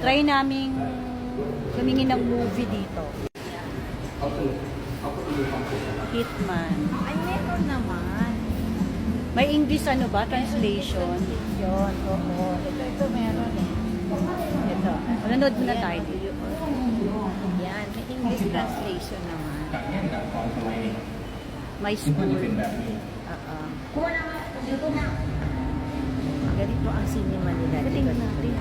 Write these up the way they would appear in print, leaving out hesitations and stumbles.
Try naming tumingin ng movie dito. Hitman. Ay, meron naman. May English ano ba? Translation? Yun, oo. Ito meron eh. Ito. Nanood muna tayo dito. Yan, may English translation naman. My school. Oo. Ganito ang cinema nila. Tingnan natin.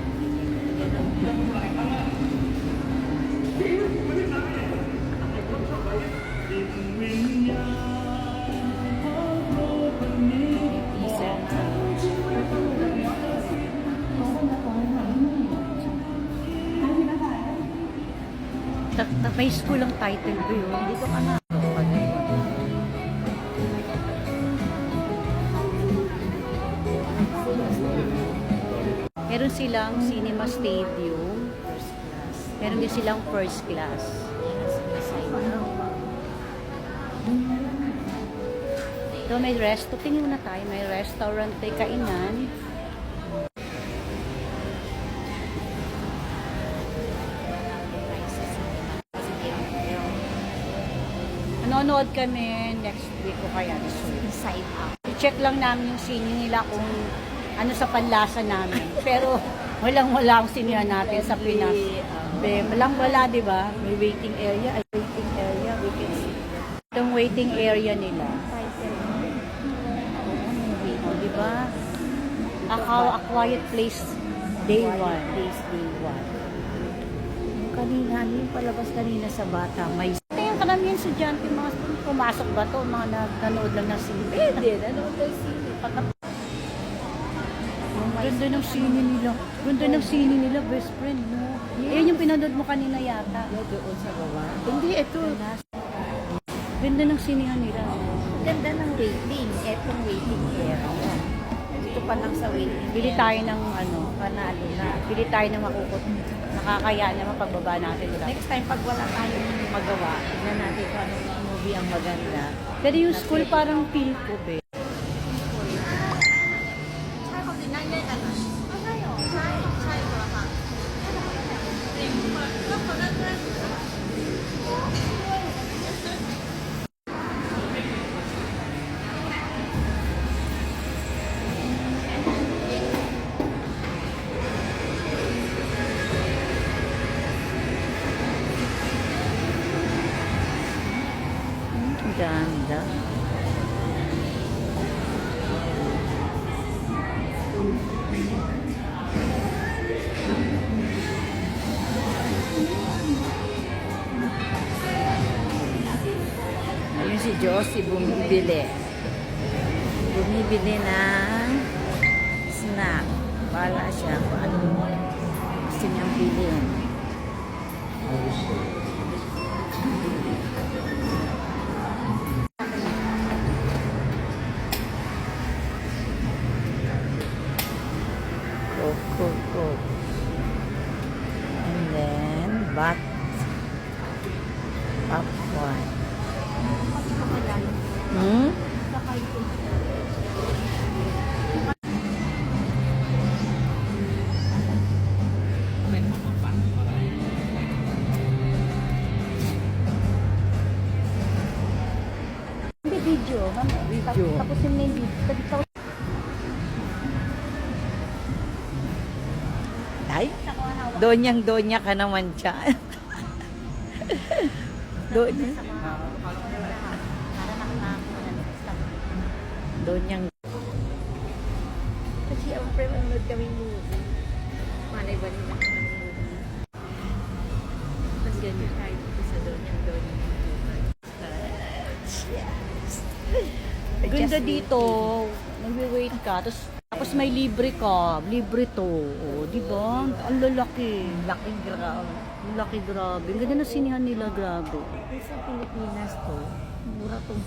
May school ang title ko yun. Dito ka na. Meron silang cinema stadium. First class. Meron din silang first class. So may tingin muna tayo. May restaurant, may kainan. Nanonood kami next week o kaya this week. Inside out. I-check lang namin yung sine nila kung ano sa panlasa namin. Pero walang-wala ang sinihan natin sa Pinas. Walang-wala, di ba? May waiting area. We can see. Itong waiting area nila. O, di ba? A Quiet Place Day 1. Day 1. Yung kanina, yung palabas kanina sa bata, may Yung karamihan estudyante, mga pumasok ba to? Mga nanood lang ng sine. pwede, nanood ng sine. Ganda ng sine nila. Ganda ng sine nila, best friend, no? Yan yung pinanood mo kanina yata. Doon sa baba. Hindi, ito. Ganda ng sinehan nila. Ganda ng waiting. Etong waiting area. Dito pa lang sa waiting Bili tayo ng ano, panalo na. bili tayo ng makukot. Nakakaya naman pagbaba natin. Next time, pag wala tayong magawa, tignan natin kung anong movie ang maganda. Pero yung school parang feel ko, be. Ganda. Ayun si Josie bumibili. Bumibili ng snack. Bala siya kung ano gusto niyang bilhin. Coke. And then, popcorn. Hindi video. Video. Tapos yung main video. Ay, donyang-donya ka naman dyan. Donya. Donyang. Kasi ang pre-manood kami movie. Manay ba nila kami movie? Mas ganyan tayo dito sa donyang-donya. Yes. Ganda dito. Nag-wait ka. Tapos may libre ka. Libre to. O, di ba? Ang lalaki. Laki grabe. Ang laki, grabe. Ang ganda ng sinihan nila, grabe. Sa Pilipinas to, mura tong